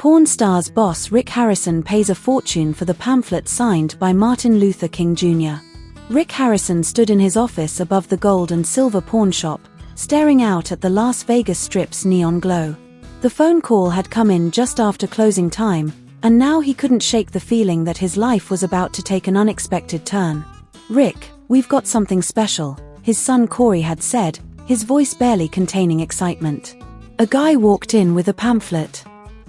Porn star's boss Rick Harrison pays a fortune for the pamphlet signed by Martin Luther King Jr. Rick Harrison stood in his office above the gold and silver pawn shop, staring out at the Las Vegas Strip's neon glow. The phone call had come in just after closing time, and now he couldn't shake the feeling that his life was about to take an unexpected turn. "Rick, we've got something special," his son Corey had said, his voice barely containing excitement. A guy walked in with a pamphlet.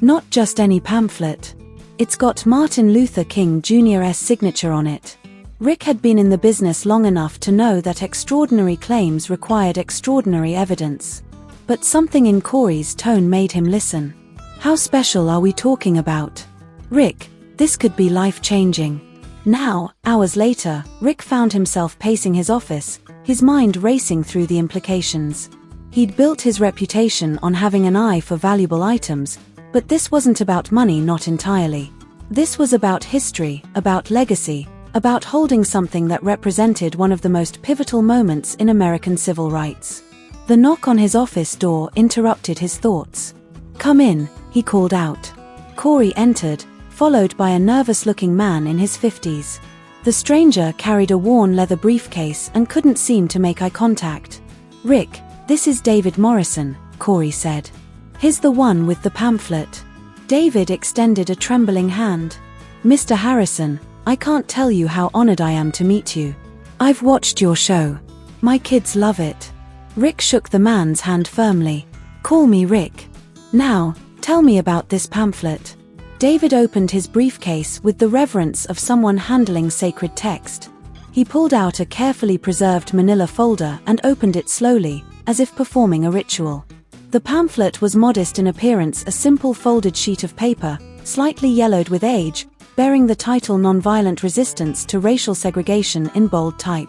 Not just any pamphlet. It's got Martin Luther King Jr.'s signature on it. Rick had been in the business long enough to know that extraordinary claims required extraordinary evidence. But something in Corey's tone made him listen. "How special are we talking about?" "Rick, this could be life-changing." Now, hours later, Rick found himself pacing his office, his mind racing through the implications. He'd built his reputation on having an eye for valuable items, but this wasn't about money, not entirely. This was about history, about legacy, about holding something that represented one of the most pivotal moments in American civil rights. The knock on his office door interrupted his thoughts. "Come in," he called out. Corey entered, followed by a nervous-looking man in his 50s. The stranger carried a worn leather briefcase and couldn't seem to make eye contact. "Rick, this is David Morrison," Corey said. "He's the one with the pamphlet." David extended a trembling hand. "Mr. Harrison, I can't tell you how honored I am to meet you. I've watched your show. My kids love it." Rick shook the man's hand firmly. "Call me Rick. Now, tell me about this pamphlet." David opened his briefcase with the reverence of someone handling sacred text. He pulled out a carefully preserved manila folder and opened it slowly, as if performing a ritual. The pamphlet was modest in appearance, a simple folded sheet of paper, slightly yellowed with age, bearing the title "Nonviolent Resistance to Racial Segregation" in bold type.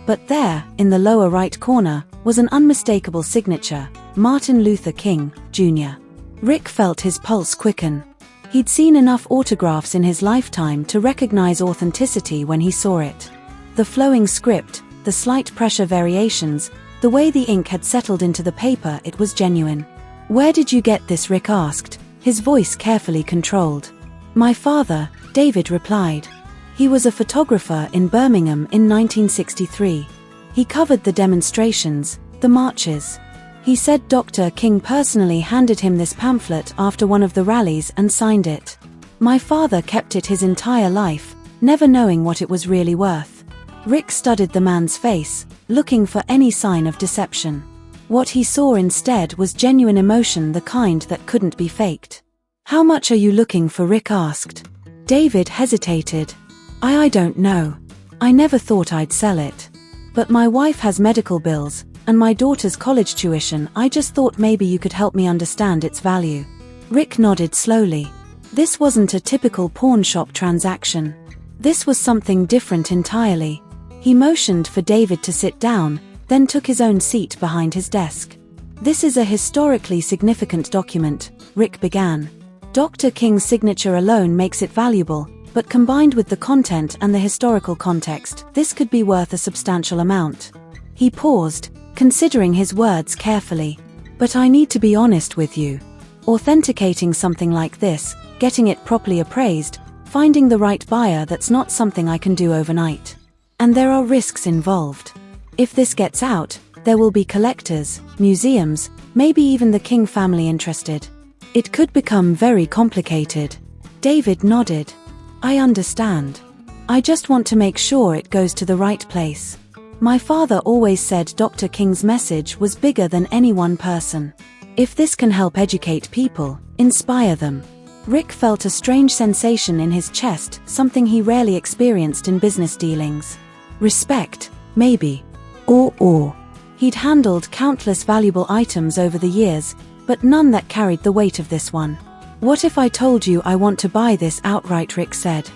But there, in the lower right corner, was an unmistakable signature, Martin Luther King, Jr. Rick felt his pulse quicken. He'd seen enough autographs in his lifetime to recognize authenticity when he saw it. The flowing script, the slight pressure variations, the way the ink had settled into the paper, it was genuine. "Where did you get this?" Rick asked, his voice carefully controlled. "My father," David replied. "He was a photographer in Birmingham in 1963. He covered the demonstrations, the marches. He said Dr. King personally handed him this pamphlet after one of the rallies and signed it. My father kept it his entire life, never knowing what it was really worth." Rick studied the man's face, looking for any sign of deception. What he saw instead was genuine emotion, the kind that couldn't be faked. "How much are you looking for?" Rick asked. David hesitated. I don't know. I never thought I'd sell it. But my wife has medical bills, and my daughter's college tuition. I just thought maybe you could help me understand its value." Rick nodded slowly. This wasn't a typical pawn shop transaction. This was something different entirely. He motioned for David to sit down, then took his own seat behind his desk. "This is a historically significant document," Rick began. "Dr. King's signature alone makes it valuable, but combined with the content and the historical context, this could be worth a substantial amount." He paused, considering his words carefully. "But I need to be honest with you. Authenticating something like this, getting it properly appraised, finding the right buyer, that's not something I can do overnight. And there are risks involved. If this gets out, there will be collectors, museums, maybe even the King family interested. It could become very complicated." David nodded. "I understand. I just want to make sure it goes to the right place. My father always said Dr. King's message was bigger than any one person. If this can help educate people, inspire them." Rick felt a strange sensation in his chest, something he rarely experienced in business dealings. Respect, maybe. Or. He'd handled countless valuable items over the years, but none that carried the weight of this one. "What if I told you I want to buy this outright?" Rick said.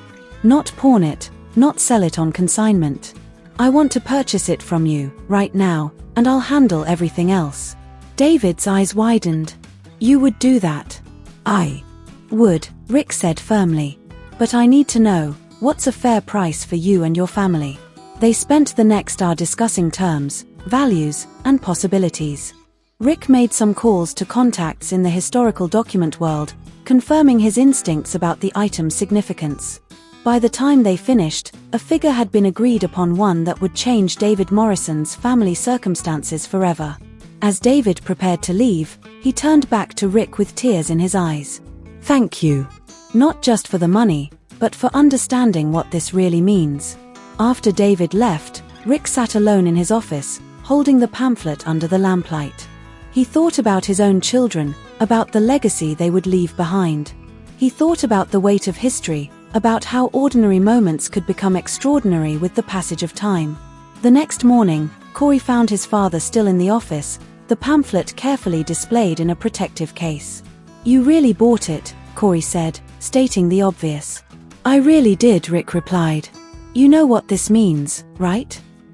"Not pawn it, not sell it on consignment. I want to purchase it from you, right now, and I'll handle everything else." David's eyes widened. "You would do that?" "I would," Rick said firmly. "But I need to know, what's a fair price for you and your family?" They spent the next hour discussing terms, values, and possibilities. Rick made some calls to contacts in the historical document world, confirming his instincts about the item's significance. By the time they finished, a figure had been agreed upon, one that would change David Morrison's family circumstances forever. As David prepared to leave, he turned back to Rick with tears in his eyes. "Thank you. Not just for the money, but for understanding what this really means." After David left, Rick sat alone in his office, holding the pamphlet under the lamplight. He thought about his own children, about the legacy they would leave behind. He thought about the weight of history, about how ordinary moments could become extraordinary with the passage of time. The next morning, Corey found his father still in the office, the pamphlet carefully displayed in a protective case. "You really bought it," Corey said, stating the obvious. "I really did," Rick replied. "You know what this means, right?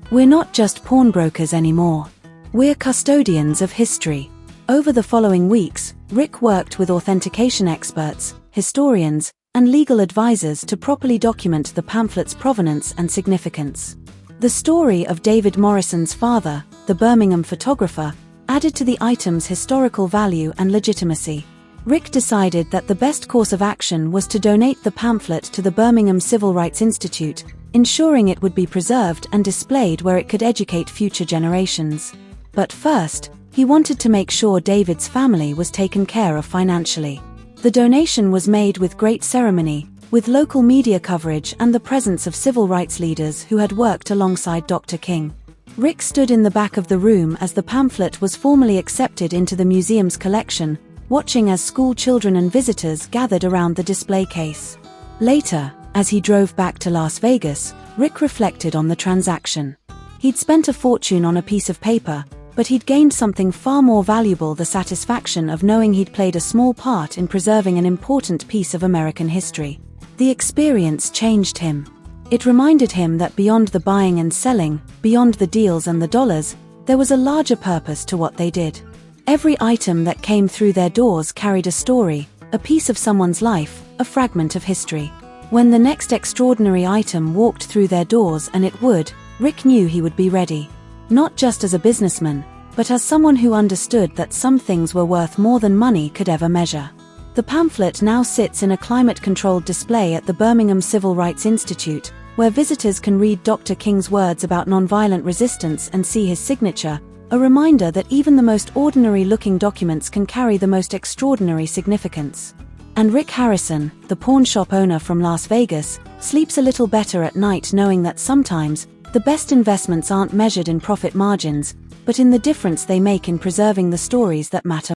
We're not just pawnbrokers anymore. We're custodians of history." Over the following weeks, Rick worked with authentication experts, historians, and legal advisors to properly document the pamphlet's provenance and significance. The story of David Morrison's father, the Birmingham photographer, added to the item's historical value and legitimacy. Rick decided that the best course of action was to donate the pamphlet to the Birmingham Civil Rights Institute, ensuring it would be preserved and displayed where it could educate future generations. But first, he wanted to make sure David's family was taken care of financially. The donation was made with great ceremony, with local media coverage and the presence of civil rights leaders who had worked alongside Dr. King. Rick stood in the back of the room as the pamphlet was formally accepted into the museum's collection, watching as school children and visitors gathered around the display case. Later, as he drove back to Las Vegas, Rick reflected on the transaction. He'd spent a fortune on a piece of paper, but he'd gained something far more valuable: the satisfaction of knowing he'd played a small part in preserving an important piece of American history. The experience changed him. It reminded him that beyond the buying and selling, beyond the deals and the dollars, there was a larger purpose to what they did. Every item that came through their doors carried a story, a piece of someone's life, a fragment of history. When the next extraordinary item walked through their doors, and it would, Rick knew he would be ready. Not just as a businessman, but as someone who understood that some things were worth more than money could ever measure. The pamphlet now sits in a climate-controlled display at the Birmingham Civil Rights Institute, where visitors can read Dr. King's words about nonviolent resistance and see his signature, a reminder that even the most ordinary-looking documents can carry the most extraordinary significance. And Rick Harrison, the pawn shop owner from Las Vegas, sleeps a little better at night knowing that sometimes, the best investments aren't measured in profit margins, but in the difference they make in preserving the stories that matter